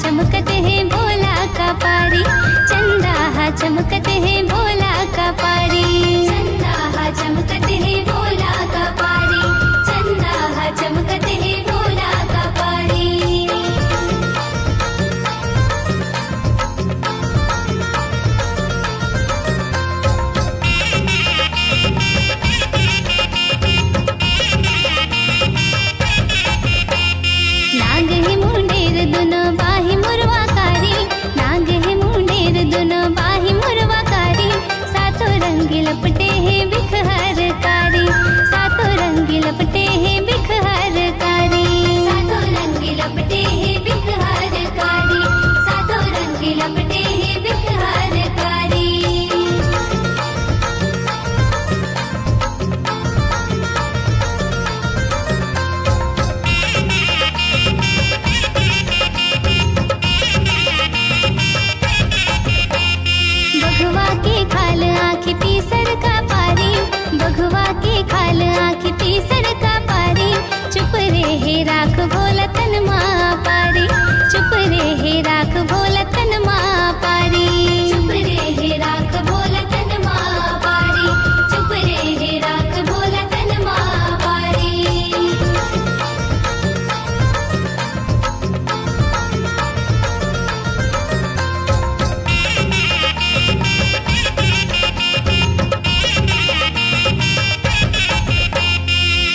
चमकते हैं भोला का पारी, चंदा हा चमकते हैं भोला का पारी, चंदा हा चमकते हैं भोला का पारी। नाग है मुंडेर दोनों बाही मुरवाकारी, नाग है मुंडेर दोनों बाही मुरवाकारी, सातों रंग लपटे हैं बिखहर कारी, सातों रंग लपटे हैं बिखहर कारी, सातों रंग लपटे हैं बिखहर कारी। राखती सड़का पारी, चुप रहे राख भोला तन माँ पारी, चुप रहे राख भोला तन माँ पारी, चुप रहे राख भोला तन माँ पारी, चुप रहे राख भोला तन माँ पारी।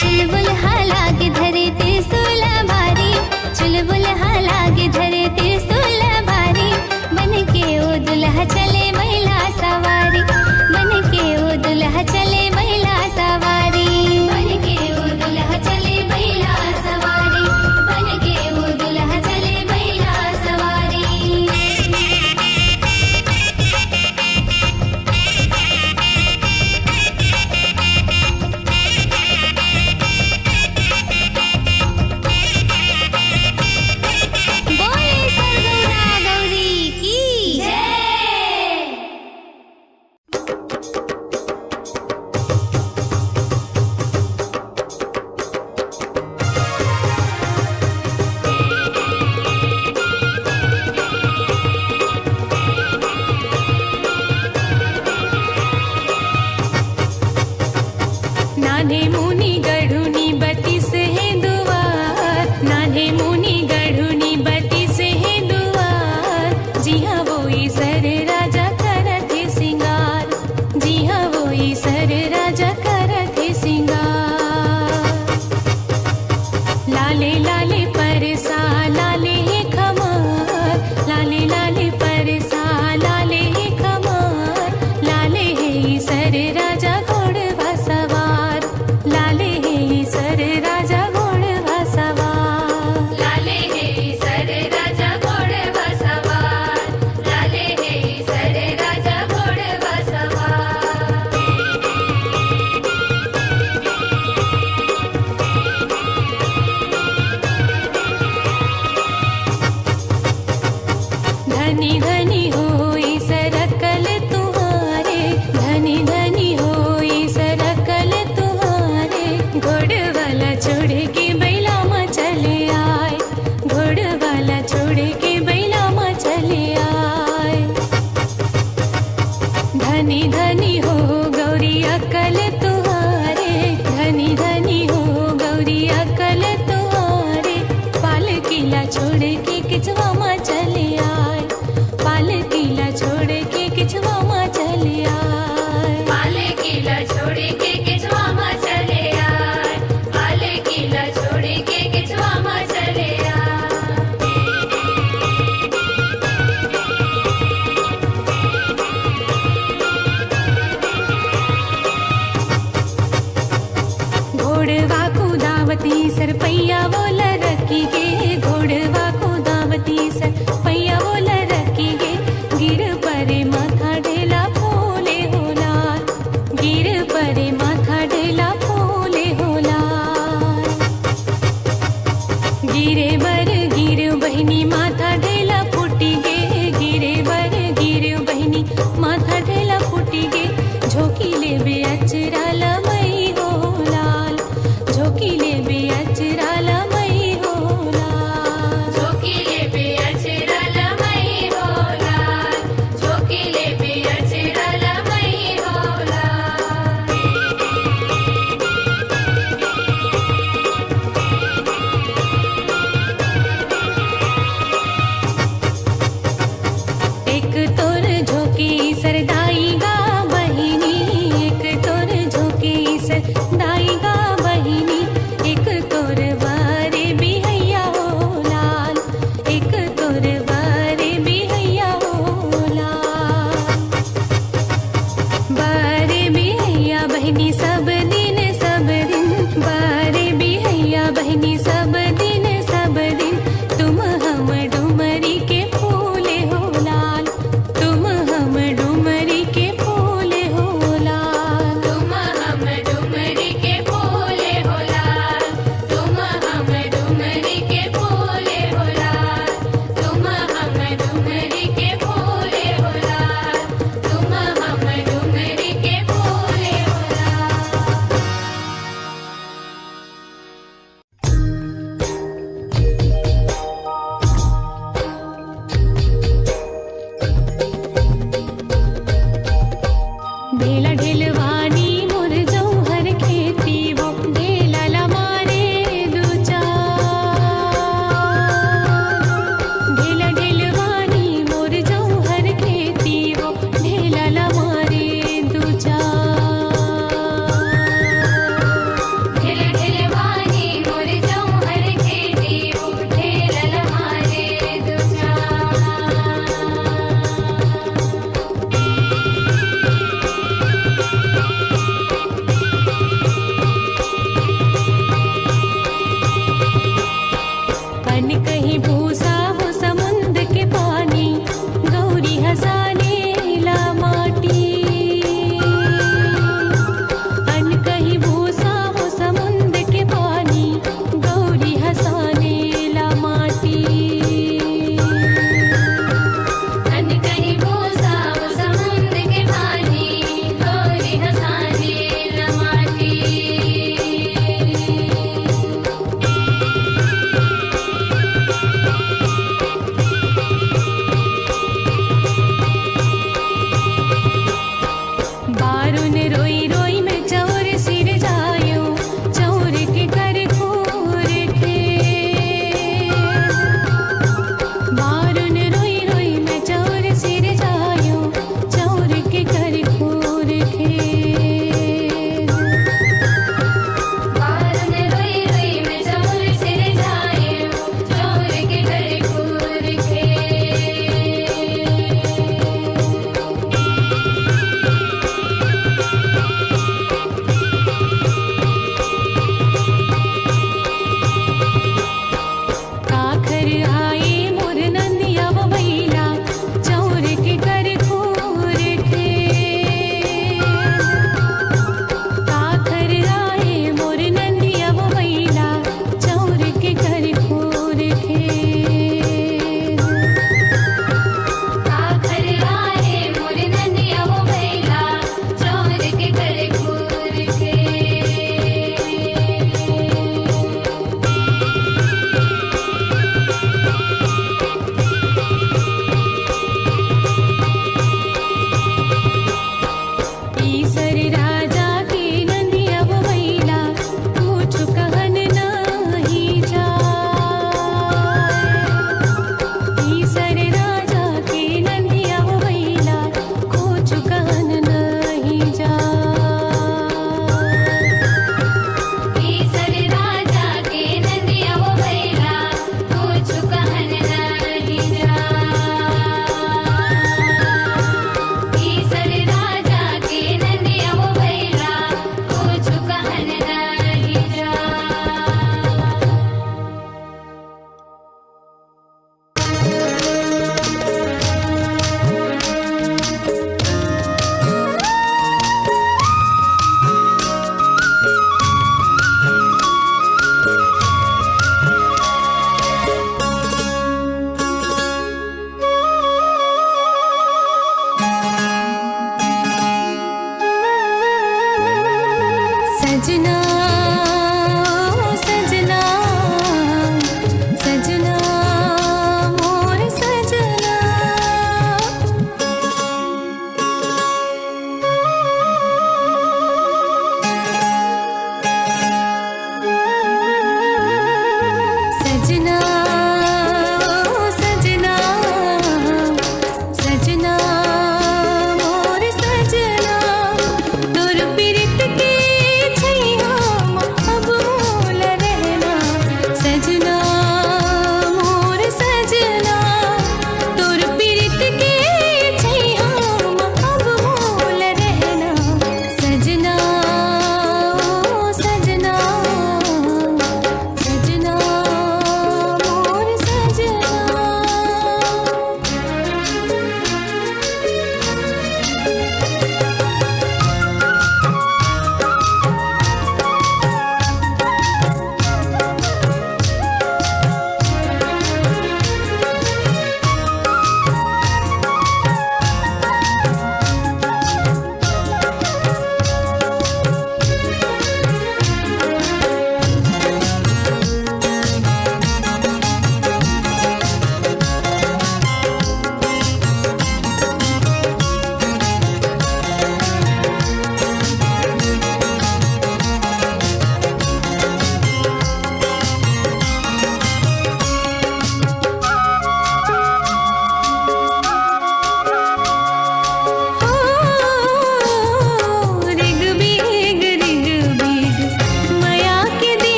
चुलबुल हालागे धरे त्रिशूल भारी, चुलबुल हालागे धरे त्रिशूल भारी, बन के ओ दुल्हा चले महिला सवारी, बन के ओ दुल्हा चले महिला सवारी, बन के ओ दुल्हा चले महिला सवारी, बन के ओ दुल्हा चले महिला सवारी। बोले सरगौरा गौरी की जय। नान्हे मुनि गढ़ुनी बत्तीस है दुआर, नान्हे मुनि गढ़ुनी बत्तीस है दुआर, जी हाँ वो ईसर राजा करत है सिंगार, जी हाँ वो ईसर राजा करत है सिंगार। लाले लाले परसा लाले है खमार, लाले लाले परसा लाले है खमार, लाले है ईसर राजा घोड़वा सवार, लाले है ईसर राजा घोड़वा सवार, लाले है ईसर राजा घोड़वा सवार, लाले है ईसर राजा घोड़वा सवार। धनी धनी होई सरकल तुम्हारे, धनी धनी होई सरकल तुम्हारे, घोड़ वाला छोड़ के बैला माँ चले आए, घोड़ वाला छोड़ के बैला माँ चले आए। धनी धनी हो गौरी अकल तुम्हारे, धनी धनी हो गौरी अकल तुम्हारे, पाल किला छोड़ के किचवा माँ चले आए, पाल किला छोड़ के किचवा माँ चले आए, पाल किला छोड़ के किचवा माँ चले आए, पाल किला छोड़ के किचवा माँ चले आए। घोड़वा को दावती सर पैया बोल रखी के, घोड़वा को दावती सर पैया बोल अन कहीं भूसा हो समुद्र के पानी, गौरी हंसाने ला माटी। अन कहीं भूसा हो समुद्र के पानी, गौरी हंसाने ला माटी। अन कहीं भूसा हो समुद्र के पानी, गौरी हंसाने ला माटी। बारुन रोई रोई में चौर सिर जायो, चौर के कर खोर खे। बारुन रोई रोई में चौर सिर जायो, चौर के कर खोर खे। बारन रोई रोई में चौर सिर जायो, चौर के घर खूर खे। काखर आए मोर नंदिया वो बैला, चौर के कर खोर खे। काखर आए मोर नंदिया वो बैला, चौर के कर खोर खे। आखर आए मोर नंदिया वो बैला, चौर के घर खूर खे। ईसर राजा के नंदिया वो बैला, कुछ कहन नाही जाय।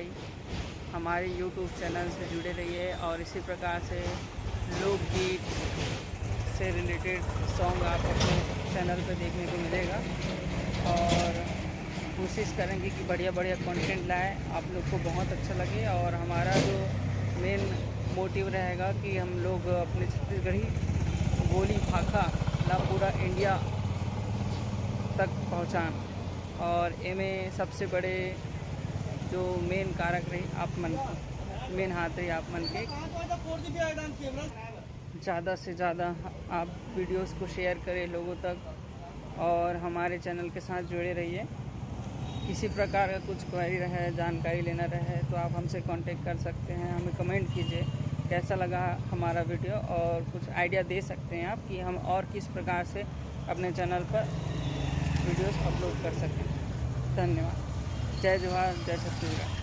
भाई हमारे यूट्यूब चैनल से जुड़े रहिए और इसी प्रकार से लोकगीत से रिलेटेड सॉन्ग आप अपने चैनल पर देखने को मिलेगा। और कोशिश करेंगे कि बढ़िया बढ़िया कंटेंट लाएँ, आप लोग को बहुत अच्छा लगे। और हमारा जो मेन मोटिव रहेगा कि हम लोग अपने छत्तीसगढ़ी बोली भाखा ला पूरा इंडिया तक पहुँचान। और इमें सबसे बड़े जो मेन कारक रही आप मन मेन हाथ रही आप मन के ज़्यादा से ज़्यादा आप वीडियोस को शेयर करें लोगों तक और हमारे चैनल के साथ जुड़े रहिए। किसी प्रकार का कुछ क्वेरी रहे, जानकारी लेना रहे तो आप हमसे कांटेक्ट कर सकते हैं, हमें कमेंट कीजिए कैसा लगा हमारा वीडियो और कुछ आइडिया दे सकते हैं आप कि हम और किस प्रकार से अपने चैनल पर वीडियोस अपलोड कर सकें। धन्यवाद। जय जोहार, जय छत्तीसगढ़।